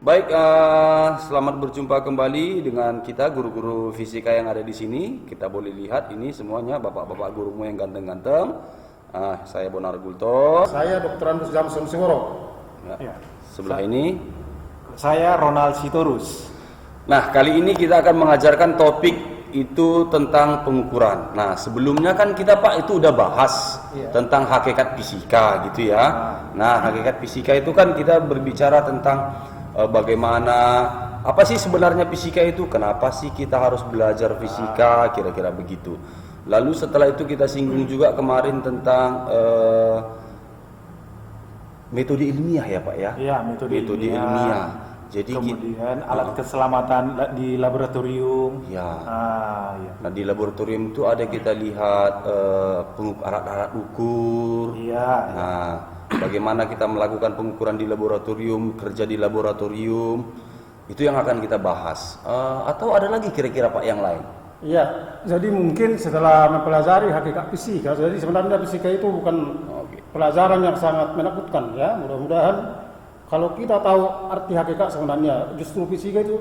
Baik, selamat berjumpa kembali dengan kita guru-guru fisika yang ada di sini. Kita boleh lihat ini semuanya bapak-bapak gurumu yang ganteng-ganteng. Saya Bonar Gulto. Saya Dr. Andus Jamson Singoro. Ya. Sebelah ini saya Ronald Sitorus. Nah, kali ini kita akan mengajarkan topik itu tentang pengukuran. Nah, sebelumnya kan kita Pak itu udah bahas tentang hakikat fisika gitu ya. Nah, hakikat fisika itu kan kita berbicara tentang bagaimana, apa sih sebenarnya fisika itu, kenapa sih kita harus belajar fisika, kira-kira begitu. Lalu setelah itu kita singgung juga kemarin tentang metode ilmiah ya Pak ya. Iya, metode ilmiah. Jadi kemudian alat keselamatan di laboratorium. Ya. Ya. Nah, di laboratorium itu ada kita lihat alat-alat ukur. Iya. Nah, bagaimana kita melakukan pengukuran di laboratorium, kerja di laboratorium, itu yang akan kita bahas. Atau ada lagi kira-kira Pak yang lain? Iya, jadi mungkin setelah mempelajari hakikat fisika, jadi sebenarnya fisika itu bukan pelajaran yang sangat menakutkan ya. Mudah-mudahan kalau kita tahu arti hakikat sebenarnya, justru fisika itu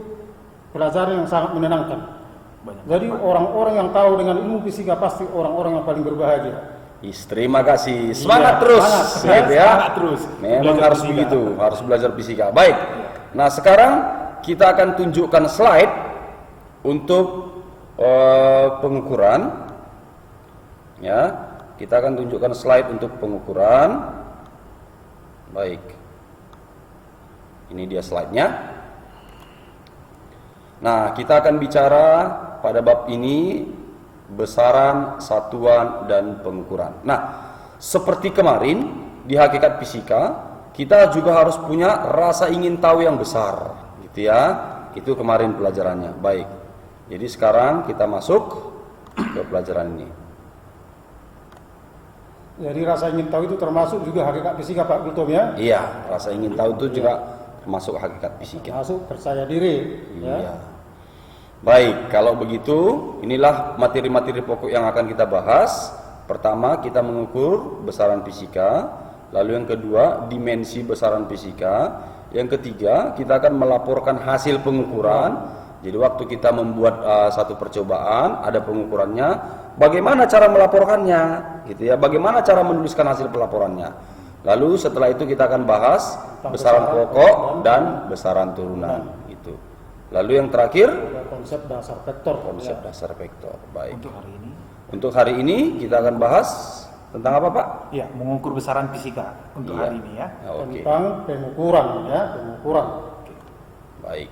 pelajaran yang sangat menenangkan. Jadi orang-orang yang tahu dengan ilmu fisika pasti orang-orang yang paling berbahagia. Terima kasih. Semangat terus. Semangat ya. terus. Memang harus fisika. Begitu, harus belajar fisika. Baik. Nah, sekarang kita akan tunjukkan slide untuk pengukuran. Ya, kita akan tunjukkan slide untuk pengukuran. Baik. Ini dia slide-nya. Nah, kita akan bicara pada bab ini besaran, satuan, dan pengukuran. Nah, seperti kemarin di hakikat fisika, kita juga harus punya rasa ingin tahu yang besar, gitu ya. Itu kemarin pelajarannya. Baik. Jadi sekarang kita masuk ke pelajaran ini. Jadi rasa ingin tahu itu termasuk juga hakikat fisika Pak Gultom ya? Iya, rasa ingin tahu itu juga termasuk hakikat fisika. Masuk percaya diri. Iya. Ya. Baik, kalau begitu inilah materi-materi pokok yang akan kita bahas. Pertama, kita mengukur besaran fisika. Lalu yang kedua, dimensi besaran fisika. Yang ketiga, kita akan melaporkan hasil pengukuran. Jadi waktu kita membuat satu percobaan, ada pengukurannya, bagaimana cara melaporkannya, gitu ya. Bagaimana cara menuliskan hasil pelaporannya. Lalu setelah itu kita akan bahas besaran pokok dan besaran turunan, gitu. Lalu yang terakhir, konsep dasar vektor. Konsep dasar vektor. Baik. Untuk hari kita ini akan bahas tentang apa Pak? ya, mengukur besaran fisika untuk hari ini ya. Tentang pengukuran ya, pengukuran. Baik.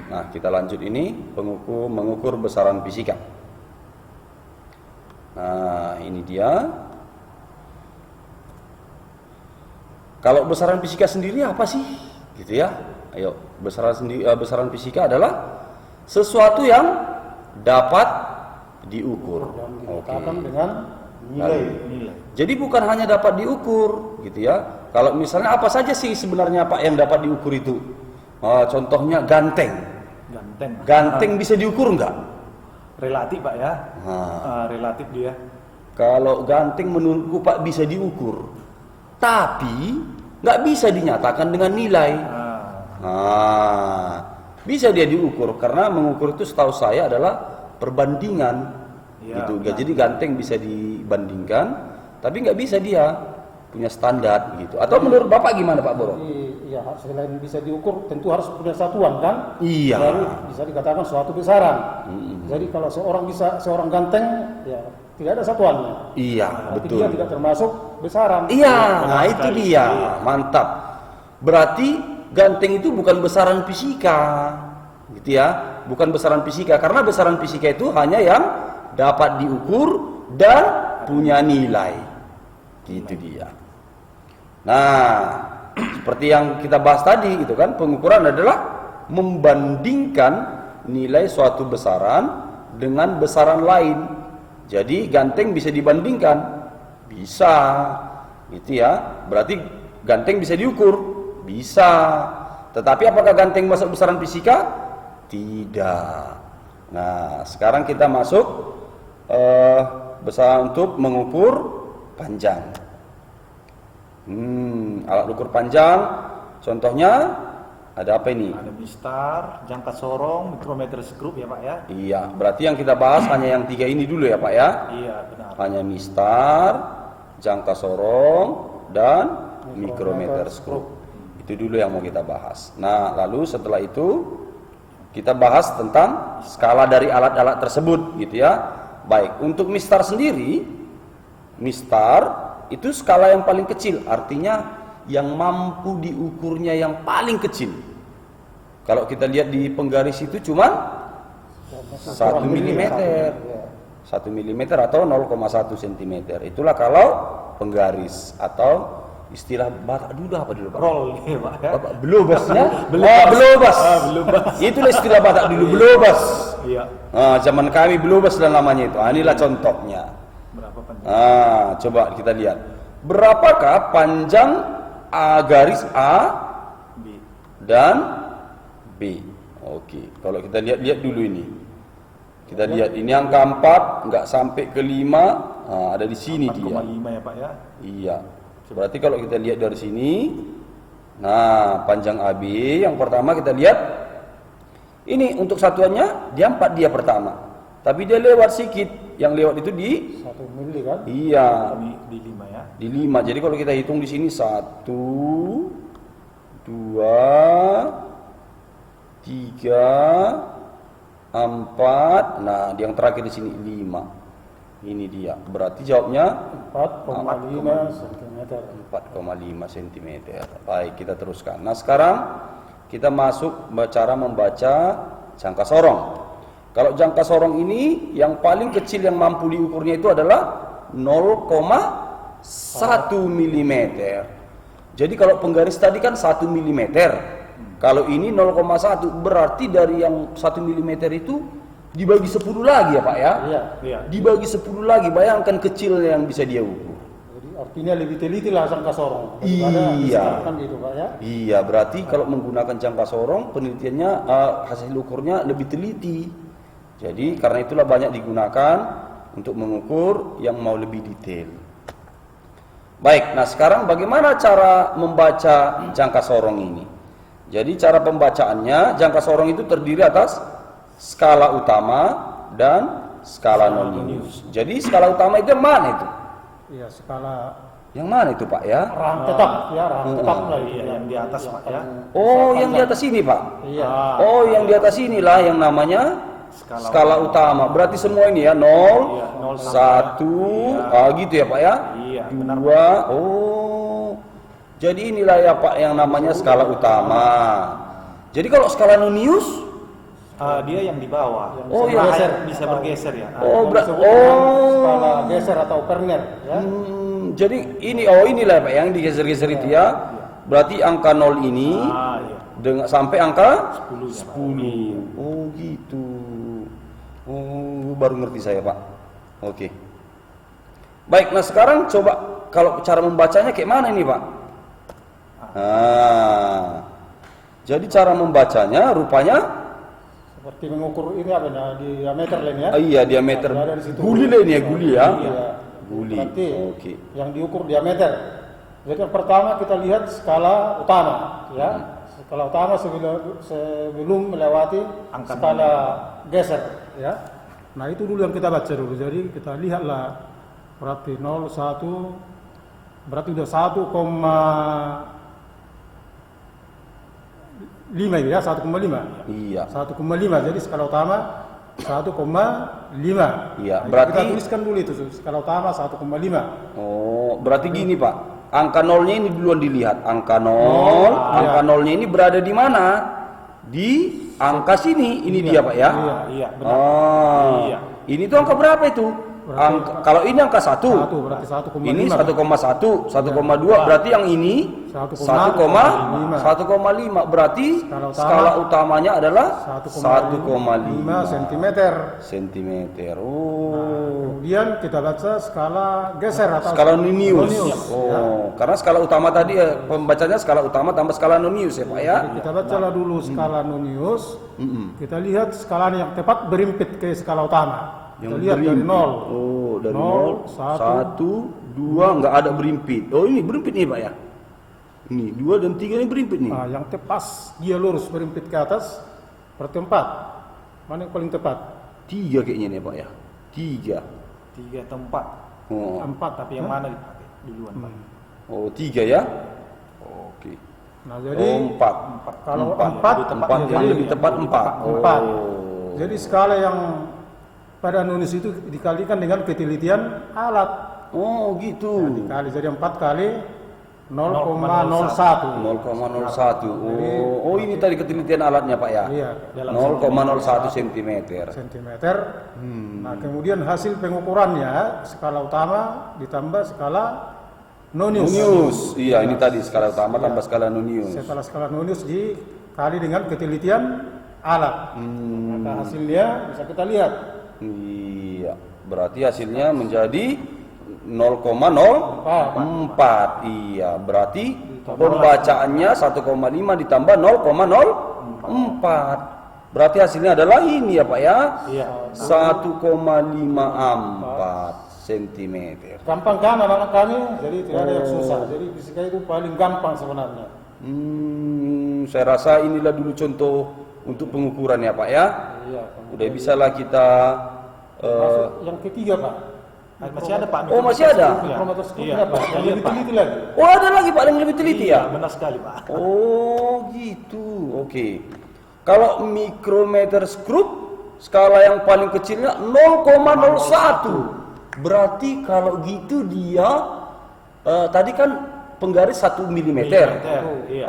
Nah, kita lanjut ini mengukur besaran fisika. Nah, ini dia. Kalau besaran fisika sendiri apa sih? Gitu ya. Ayo, besaran fisika adalah sesuatu yang dapat diukur. Dengan nilai. Jadi bukan hanya dapat diukur, gitu ya. Kalau misalnya apa saja sih sebenarnya Pak yang dapat diukur itu? Contohnya ganteng. Ganteng bisa diukur enggak? Relatif Pak ya. Relatif dia. Kalau ganteng menurutku Pak bisa diukur, tapi nggak bisa dinyatakan dengan nilai. Bisa dia diukur karena mengukur itu setahu saya adalah perbandingan, gitu. Jadi ganteng bisa dibandingkan, tapi nggak bisa dia punya standar, gitu. Atau menurut Bapak gimana Pak Boro? Iya, selain bisa diukur, tentu harus punya satuan kan? Iya. Baru bisa dikatakan suatu besaran. Jadi kalau seorang ganteng, ya tidak ada satuannya. Iya, betul. Dia tidak termasuk besaran. Iya, nah itu dia, mantap. Berarti ganteng itu bukan besaran fisika, gitu ya, bukan besaran fisika, karena besaran fisika itu hanya yang dapat diukur dan punya nilai, gitu dia. Nah, seperti yang kita bahas tadi, itu kan pengukuran adalah membandingkan nilai suatu besaran dengan besaran lain. Jadi ganteng bisa dibandingkan, bisa, gitu ya. Berarti ganteng bisa diukur, bisa. Tetapi apakah ganteng masuk besaran fisika? Tidak. Nah, sekarang kita masuk besaran untuk mengukur panjang. Alat ukur panjang, contohnya Ada apa ini? Ada mistar, jangka sorong, mikrometer skrup ya Pak ya. Iya, berarti yang kita bahas hanya yang 3 ini dulu ya Pak ya. Iya benar. Hanya mistar, jangka sorong, dan mikrometer skrup. Itu dulu yang mau kita bahas. Nah, lalu setelah itu kita bahas tentang skala dari alat-alat tersebut gitu ya. Baik, untuk mistar sendiri, mistar itu skala yang paling kecil, artinya yang mampu diukurnya yang paling kecil. Kalau kita lihat di penggaris itu cuman 1 mm. 1 mm atau 0,1 cm. Itulah kalau penggaris atau istilah Batak dulu apa dulu Pak? Roll nih Pak ya. Belobasnya? Belobas. Belobas. Itulah istilah Batak dulu, belobas. Iya. Zaman kami belobas dan namanya itu. Inilah contohnya. Berapa panjang? Coba kita lihat. Berapakah panjang garis A B. dan B? Oke, kalau kita lihat dulu ini. Kita lihat ini angka 4 enggak sampai ke 5. Ada di sini dia. 4,5 ya Pak ya. Iya. Berarti kalau kita lihat dari sini, nah panjang AB yang pertama kita lihat ini untuk satuannya dia 4 dia pertama, tapi dia lewat sedikit, yang lewat itu di 1 mili kan? iya Di 5 ya. di 5. Jadi kalau kita hitung di sini 1, 2, 3, 4. Nah, yang terakhir di sini 5. Ini dia. Berarti jawabnya 4,5 cm. 4,5 cm. Baik, kita teruskan. Nah, sekarang kita masuk cara membaca jangka sorong. Kalau jangka sorong ini yang paling kecil yang mampu diukurnya itu adalah 0,1 mm. Jadi kalau penggaris tadi kan 1 mm. Kalau ini 0,1 berarti dari yang 1 mm itu dibagi 10 lagi ya Pak ya? Iya. Dibagi 10 lagi, bayangkan kecilnya yang bisa dia ukur. Jadi artinya lebih teliti lah jangka sorong. Iya. Kan gitu Pak ya? Iya, berarti kalau menggunakan jangka sorong penelitiannya hasil ukurnya lebih teliti. Jadi karena itulah banyak digunakan untuk mengukur yang mau lebih detail. Baik, nah sekarang bagaimana cara membaca jangka sorong ini? Jadi cara pembacaannya, jangka sorong itu terdiri atas skala utama dan skala nonius. Jadi skala utama itu yang mana itu? Iya, skala Yang mana itu Pak ya? rahang tetap ya, rahang tetap lah itu. Iya, yang di atas Pak ya. Oh, yang di atas ini Pak. Iya. Oh, yang di atas inilah yang namanya skala utama. Berarti semua ini ya 0, Iya, 0 1, gitu ya Pak ya? Iya, benar. 2. Oh. Jadi inilah ya Pak yang namanya skala utama. Jadi kalau skala nonius Dia yang di bawah. Oh, yang geser. Bisa bergeser ya. Skala geser atau Vernier ya. Jadi inilah Pak yang digeser-geser itu ya. Berarti angka 0 ini dengan sampai angka 10. Oh gitu. Oh, baru ngerti saya Pak. Oke. Baik, nah sekarang coba kalau cara membacanya kayak mana ini Pak? Jadi cara membacanya rupanya Seperti mengukur ini apa ya, diameter lain ya. Iya, diameter. Guli lah ini ya, guli ya. Iya. Guli. Berarti Oke. yang diukur diameter. Jadi yang pertama kita lihat skala utama ya. Skala utama sebelum melewati skala geser ya. Nah, itu dulu yang kita baca dulu. Jadi kita lihatlah berarti 0, 1 berarti udah 1,5 ya, 1,5. Iya. 1,5. Jadi skala utama 1,5. Iya, Nah, berarti kita tuliskan dulu itu skala utama 1,5. Oh, berarti gini Pak. Angka nolnya ini duluan dilihat. Angka 0, angka iya. nolnya ini berada di mana? Di angka sini. Ini dia Pak ya. Iya, benar. Oh. Iya. Ini tuh angka berapa itu? Kalau ini angka 1. 1 berarti 1,5. Ini 1,1, 1,2 berarti yang ini 1,5 berarti skala utamanya adalah 1,5 cm. Oh. Kemudian kita baca skala geser atau Skala nonius. ya. Karena skala utama tadi pembacanya skala utama tambah skala nonius ya Pak ya. Jadi kita bacalah dulu skala nonius. Kita lihat skala yang tepat berimpit ke skala utama. Kita lihat dari 0. Oh, dari 0, 0, 1, 2 enggak ada berimpit. Oh, ini berimpit nih Pak ya. Ini 2 dan 3 ini berimpit nih. Nah, yang tepas dia lurus berimpit ke atas berarti 4. Mana yang paling tepat? 3 kayaknya nih Pak ya. 3. 3 atau 4. Oh. 4. Tapi yang mana dipakai duluan Pak? Oh, 3 ya. Oke. Nah, jadi Oh, 4. kalau 4 yang lebih tepat 4. 4. Oh. Jadi skala yang pada Nunus itu dikalikan dengan ketelitian alat. Oh, gitu. Dikali jadi 4 kali 0,01. 0,01. Oh, ini tadi ketelitian alatnya Pak ya. Iya, 0,01 cm. sentimeter. Nah, kemudian hasil pengukurannya skala utama ditambah skala nonius. Nonius. Iya, ini tadi skala utama tambah skala nonius. Setelah skala nonius dikali dengan ketelitian alat. Maka hasilnya bisa kita lihat. Iya, berarti hasilnya menjadi 0,04. Iya, berarti pembacaannya 1,5 ditambah 0,04. Berarti hasilnya adalah ini ya Pak ya. Iya. 1,54 cm. Gampang kan anak-anak kami? Jadi tidak ada yang susah. Jadi fisika itu paling gampang sebenarnya. Saya rasa inilah dulu contoh untuk pengukuran ya Pak ya. Iya. Udah bisalah kita Masuk yang ketiga Pak. Masih ada Pak. Oh, masih ada? Mikrometer scope Iya, Pak. Yang lebih Pak. teliti lagi. Oh, ada lagi Pak yang lebih teliti ya? Benar sekali Pak. Oh, gitu. Oke. Kalau mikrometer skrup skala yang paling kecilnya 0,01. Berarti kalau gitu dia tadi kan penggaris 1 mm. Iya.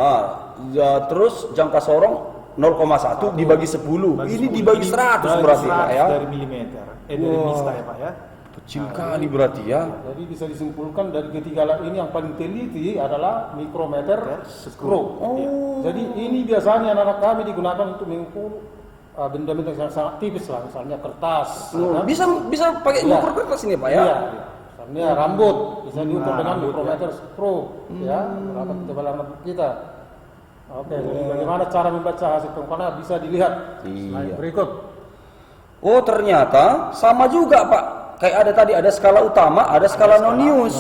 Ya, terus jangka sorong 0,1 dibagi 10. Ini dibagi 100 berarti Pak ya. Dari milimeter. Dari mista ya Pak ya. Kecil kali berarti ya. Jadi bisa disimpulkan dari ketiga alat ini yang paling teliti adalah mikrometer skrup. Jadi ini biasanya anak-anak kami digunakan untuk mengukur benda-benda yang sangat tipis lah, misalnya kertas. Oh, bisa pakai Iya. ngukur kertas ini Pak ya? Iya. Misalnya rambut bisa diukur dengan mikrometer skrup, ya. Berapa ketebalan rambut kita. Oke, jadi bagaimana cara membaca hasil pengukuran bisa dilihat slide Iya. berikut. Oh, ternyata sama juga Pak. Kayak ada tadi ada skala utama, ada skala nonius.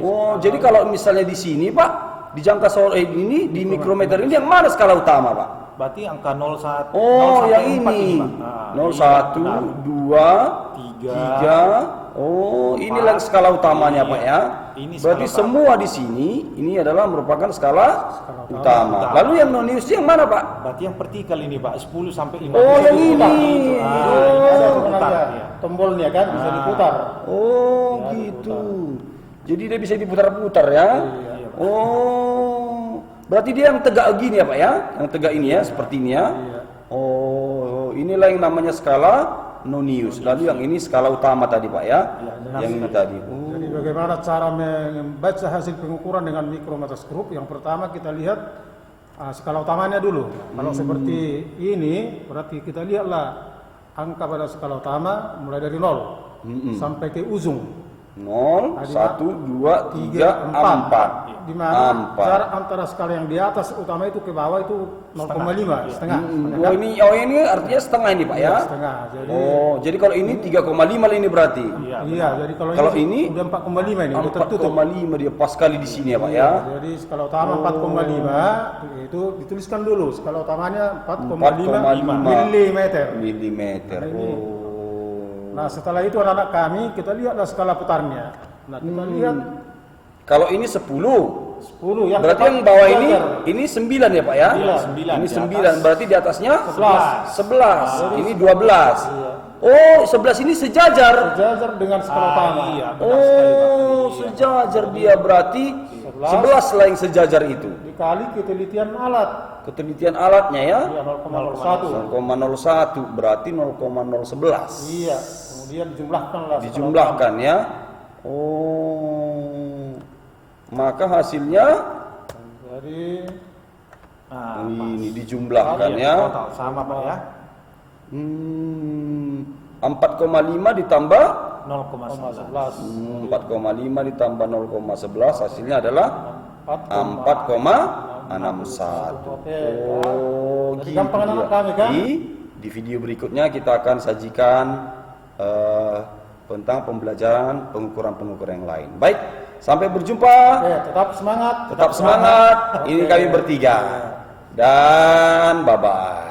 Oh, jadi kalau misalnya di sini Pak, di jangka sorong ini di mikrometer ini yang mana skala utama Pak? Berarti angka 01. Oh, 0 yang sampai 4 ini. Pak. Nah, 01, 2, 3. 3. Oh, inilah skala utamanya Pak ya. Ini Berarti skala semua di sini ini adalah merupakan skala utama. Lalu yang nonius yang mana Pak? Berarti yang vertikal ini Pak, 10 sampai 15. Oh, yang ini. Ada Oh, sebenarnya tombolnya kan bisa diputar. Oh, gitu. Jadi dia bisa diputar-putar ya. Oh, berarti dia yang tegak gini ya Pak ya? Yang tegak ini ya, seperti ini ya. Oh, inilah yang namanya skala nonius. Lalu yang ini skala utama tadi Pak ya? Yang ini tadi. Oh. Jadi bagaimana cara membaca hasil pengukuran dengan mikrometer skrup? Yang pertama kita lihat skala utamanya dulu. Kalau seperti ini berarti kita lihatlah angka pada skala utama mulai dari 0 sampai ke ujung. 0, 1, 2, 3, 4. Di mana jarak antara skala yang di atas utama itu ke bawah itu 0,5 setengah. Oh ini artinya setengah ini Pak ya? Setengah. Jadi Jadi kalau ini 3,5 ini berarti. iya, jadi kalau ini udah 4,5 ini udah tertutup. 4,5 dia pas kali di sini ya Pak ya? Jadi skala utama 4,5 itu dituliskan dulu skala utamanya 4,5 milimeter. Milimeter. Oh. Nah setelah itu anak-anak kami kita lihatlah skala putarnya. Nah kita lihat Kalau ini 10. 10 yang Berarti yang bawah ini 9 ya Pak ya? Iya, 9. Ini Di 9. Berarti di atasnya 11. 11. Ini 12. Oh, 11 ini sejajar. sejajar dengan skala utama. Iya, benar sekali Pak. Oh, sejajar dia berarti 11 lah yang sejajar itu. Dikali ketelitian alat. Ketelitian alatnya ya? Iya 0,01. 0,01 berarti 0,011. Iya. Kemudian dijumlahkanlah. skala Dijumlahkan ya. Oh. Maka hasilnya utama. Jadi Nah, ini dijumlahkan iya, ya. total sama Pak ya. 4,5 ditambah 0,11. 4,5 ditambah 0,11 hasilnya adalah 4,61. Oke. Oh, Jadi gitu gampang anak ya. kami kan? Di video berikutnya kita akan sajikan tentang pembelajaran pengukuran-pengukuran yang lain. Baik, sampai berjumpa. Ya, tetap semangat. Tetap semangat. Ini kami bertiga. Dan bye-bye.